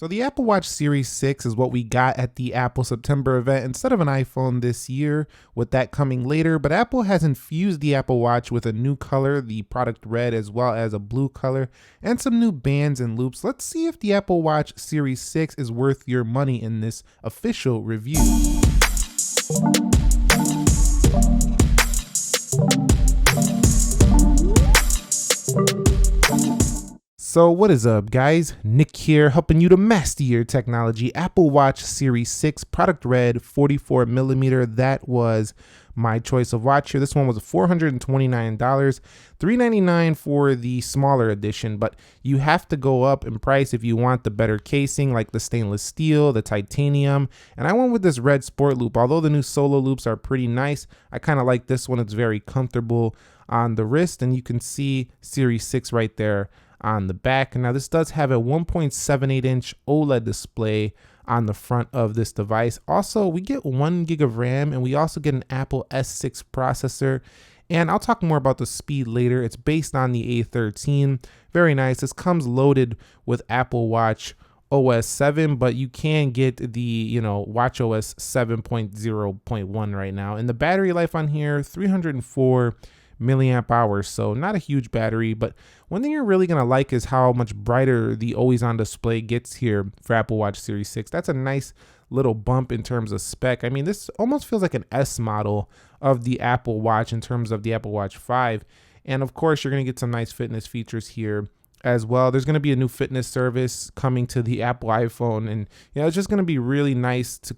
So the Apple Watch Series 6 is what we got at the Apple September event instead of an iPhone this year, with that coming later. But Apple has infused the Apple Watch with a new color, the product red, as well as a blue color, and some new bands and loops. Let's see if the Apple Watch Series 6 is worth your money in this official review. So what is up, guys? Nick here, helping you to master your technology. Apple Watch Series 6, product red, 44mm. That was my choice of watch here. This one was $429, $399 for the smaller edition, but you have to go up in price if you want the better casing, like the stainless steel, the titanium. And I went with this red sport loop. Although the new solo loops are pretty nice, I kind of like this one. It's very comfortable on the wrist, and you can see Series 6 right there on the back. Now this does have a 1.78-inch OLED display on the front of this device. Also, we get 1 gig of RAM, and we also get an Apple S6 processor. And I'll talk more about the speed later. It's based on the A13. Very nice. This comes loaded with Apple Watch OS 7, but you can get the, Watch OS 7.0.1 right now. And the battery life on here, 304 milliamp hours, so not a huge battery. But one thing you're really gonna like is how much brighter the always on display gets here for Apple Watch Series 6. That's a nice little bump in terms of spec. I mean, this almost feels like an S model of the Apple Watch in terms of the Apple Watch 5. And of course, you're gonna get some nice fitness features here as well. There's going to be a new fitness service coming to the Apple iPhone, and it's just going to be really nice to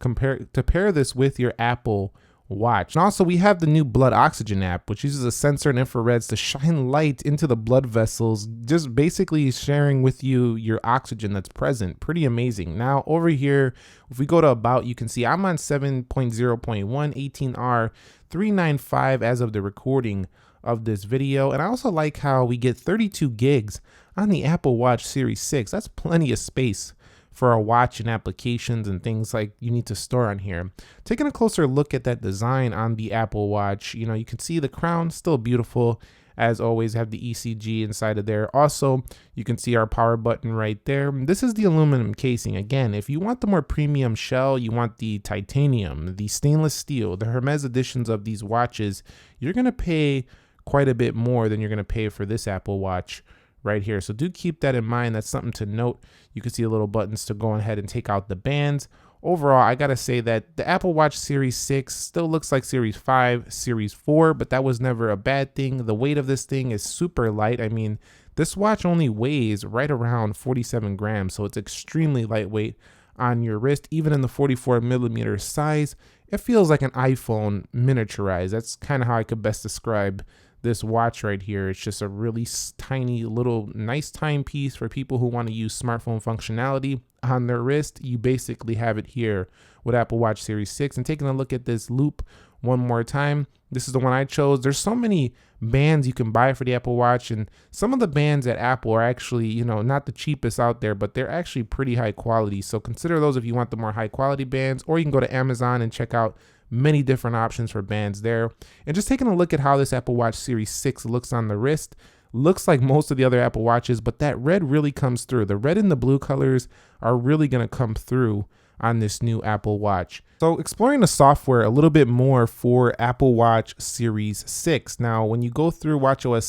pair this with your Apple Watch. And also, we have the new blood oxygen app, which uses a sensor and infrareds to shine light into the blood vessels, just basically sharing with you your oxygen that's present. Pretty amazing. Now over here, if we go to about, you can see I'm on 7.0.1 18R 395 as of the recording of this video. And I also like how we get 32 gigs on the Apple Watch Series 6. That's plenty of space for a watch and applications and things like you need to store on here. Taking a closer look at that design on the Apple Watch, you can see the crown, still beautiful as always. Have the ECG inside of there. Also, you can see our power button right there. This is the aluminum casing. Again, if you want the more premium shell, you want the titanium, the stainless steel, the Hermes editions of these watches, you're gonna pay quite a bit more than you're gonna pay for this Apple Watch right here. So do keep that in mind. That's something to note. You can see the little buttons to go ahead and take out the bands. Overall, I gotta say that the Apple Watch Series 6 still looks like Series 5, Series 4, but that was never a bad thing. The weight of this thing is super light. I mean, this watch only weighs right around 47 grams, so it's extremely lightweight on your wrist. Even in the 44mm size, it feels like an iPhone miniaturized. That's kind of how I could best describe this watch right here. It's just a really tiny little nice timepiece for people who want to use smartphone functionality on their wrist. You basically have it here with Apple Watch Series 6. And taking a look at this loop one more time, this is the one I chose. There's so many bands you can buy for the Apple Watch, and some of the bands at Apple are actually, not the cheapest out there, but they're actually pretty high quality. So consider those if you want the more high quality bands, or you can go to Amazon and check out many different options for bands there. And just taking a look at how this Apple Watch Series 6 looks on the wrist, looks like most of the other Apple Watches, but that red really comes through. The red and the blue colors are really going to come through on this new Apple Watch. So exploring the software a little bit more for Apple Watch Series 6. Now, when you go through watchOS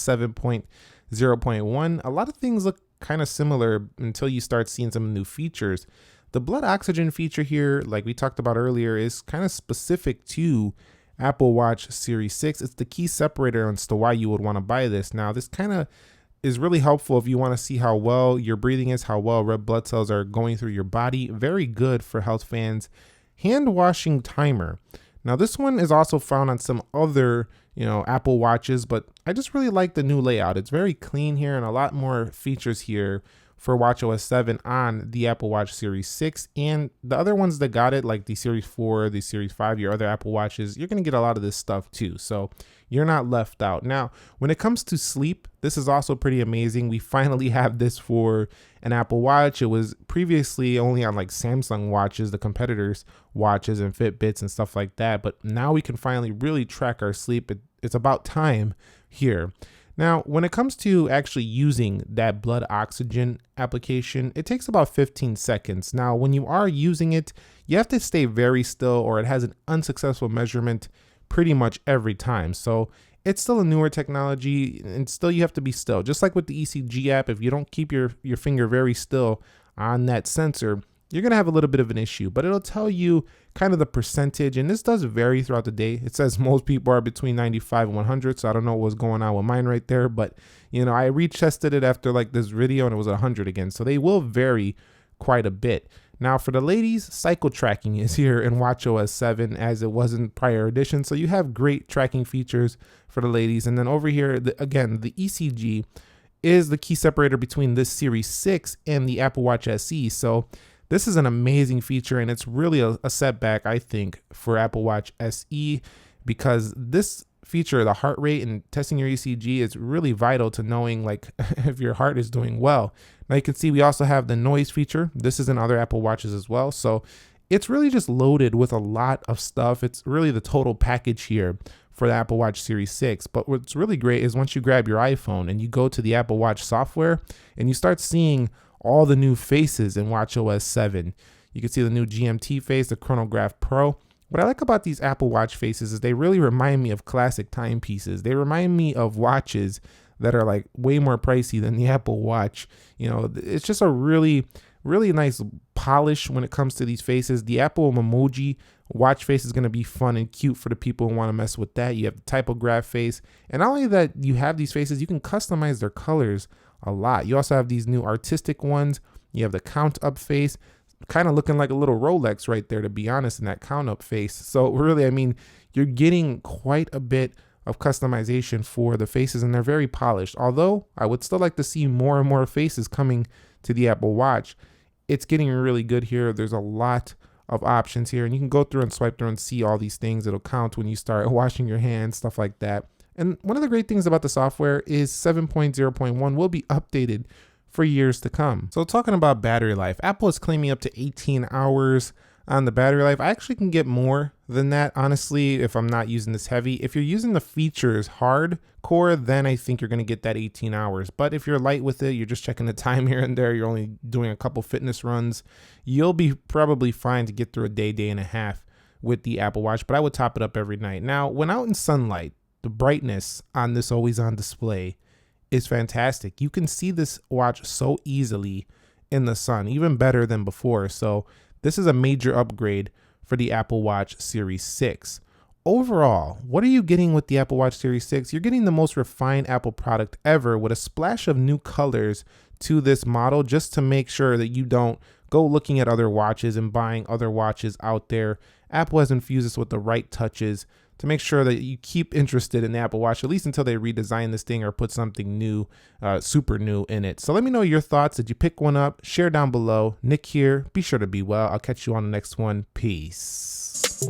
7.0.1, a lot of things look kind of similar until you start seeing some new features. The blood oxygen feature here, like we talked about earlier, is kind of specific to Apple Watch Series 6. It's the key separator as to why you would want to buy this. Now, this kind of is really helpful if you want to see how well your breathing is, how well red blood cells are going through your body. Very good for health fans. Hand washing timer. Now, this one is also found on some other, Apple Watches, but I just really like the new layout. It's very clean here and a lot more features here for watchOS 7 on the Apple Watch Series 6, and the other ones that got it, like the Series 4, the Series 5, your other Apple Watches, you're going to get a lot of this stuff too, so you're not left out. Now, when it comes to sleep, this is also pretty amazing. We finally have this for an Apple Watch. It was previously only on like Samsung watches, the competitors' watches and Fitbits and stuff like that, but now we can finally really track our sleep. It's about time here. Now, when it comes to actually using that blood oxygen application, it takes about 15 seconds. Now, when you are using it, you have to stay very still or it has an unsuccessful measurement pretty much every time. So it's still a newer technology and still you have to be still. Just like with the ECG app, if you don't keep your finger very still on that sensor, you're gonna have a little bit of an issue, but it'll tell you kind of the percentage, and this does vary throughout the day. It says most people are between 95 and 100, so I don't know what's going on with mine right there, but you know, I retested it after like this video and it was 100 again, so they will vary quite a bit. Now for the ladies, cycle tracking is here in watchOS 7 as it was in prior editions, so you have great tracking features for the ladies. And then over here, again, the ECG is the key separator between this Series 6 and the Apple Watch SE, so this is an amazing feature, and it's really a setback, I think, for Apple Watch SE, because this feature, the heart rate and testing your ECG, is really vital to knowing like if your heart is doing well. Now you can see we also have the noise feature. This is in other Apple Watches as well. So it's really just loaded with a lot of stuff. It's really the total package here for the Apple Watch Series 6. But what's really great is once you grab your iPhone and you go to the Apple Watch software and you start seeing all the new faces in watchOS 7. You can see the new GMT face, the Chronograph Pro. What I like about these Apple Watch faces is they really remind me of classic timepieces. They remind me of watches that are like way more pricey than the Apple Watch. You know, it's just a really nice polish when it comes to these faces. The Apple Memoji watch face is going to be fun and cute for the people who want to mess with that. You have the typograph face, and not only that you have these faces, you can customize their colors a lot. You also have these new artistic ones. You have the count up face, kind of looking like a little Rolex right there, to be honest, in that count up face. So really, I mean, you're getting quite a bit of customization for the faces, and they're very polished. Although I would still like to see more and more faces coming to the Apple Watch. It's getting really good here. There's a lot of options here, and you can go through and swipe through and see all these things. It'll count when you start washing your hands, stuff like that. And one of the great things about the software is 7.0.1 will be updated for years to come. So talking about battery life, Apple is claiming up to 18 hours on the battery life. I actually can get more than that, honestly, if I'm not using this heavy. If you're using the features hardcore, then I think you're going to get that 18 hours. But if you're light with it, you're just checking the time here and there, you're only doing a couple fitness runs, you'll be probably fine to get through a day and a half with the Apple Watch. But I would top it up every night. Now, when out in sunlight, the brightness on this always on display is fantastic. You can see this watch so easily in the sun, even better than before. So this is a major upgrade for the Apple Watch Series 6. Overall, what are you getting with the Apple Watch Series 6? You're getting the most refined Apple product ever with a splash of new colors to this model, just to make sure that you don't go looking at other watches and buying other watches out there. Apple has infused this with the right touches to make sure that you keep interested in the Apple Watch, at least until they redesign this thing or put something new, super new in it. So let me know your thoughts. Did you pick one up? Share down below. Nick here. Be sure to be well. I'll catch you on the next one. Peace.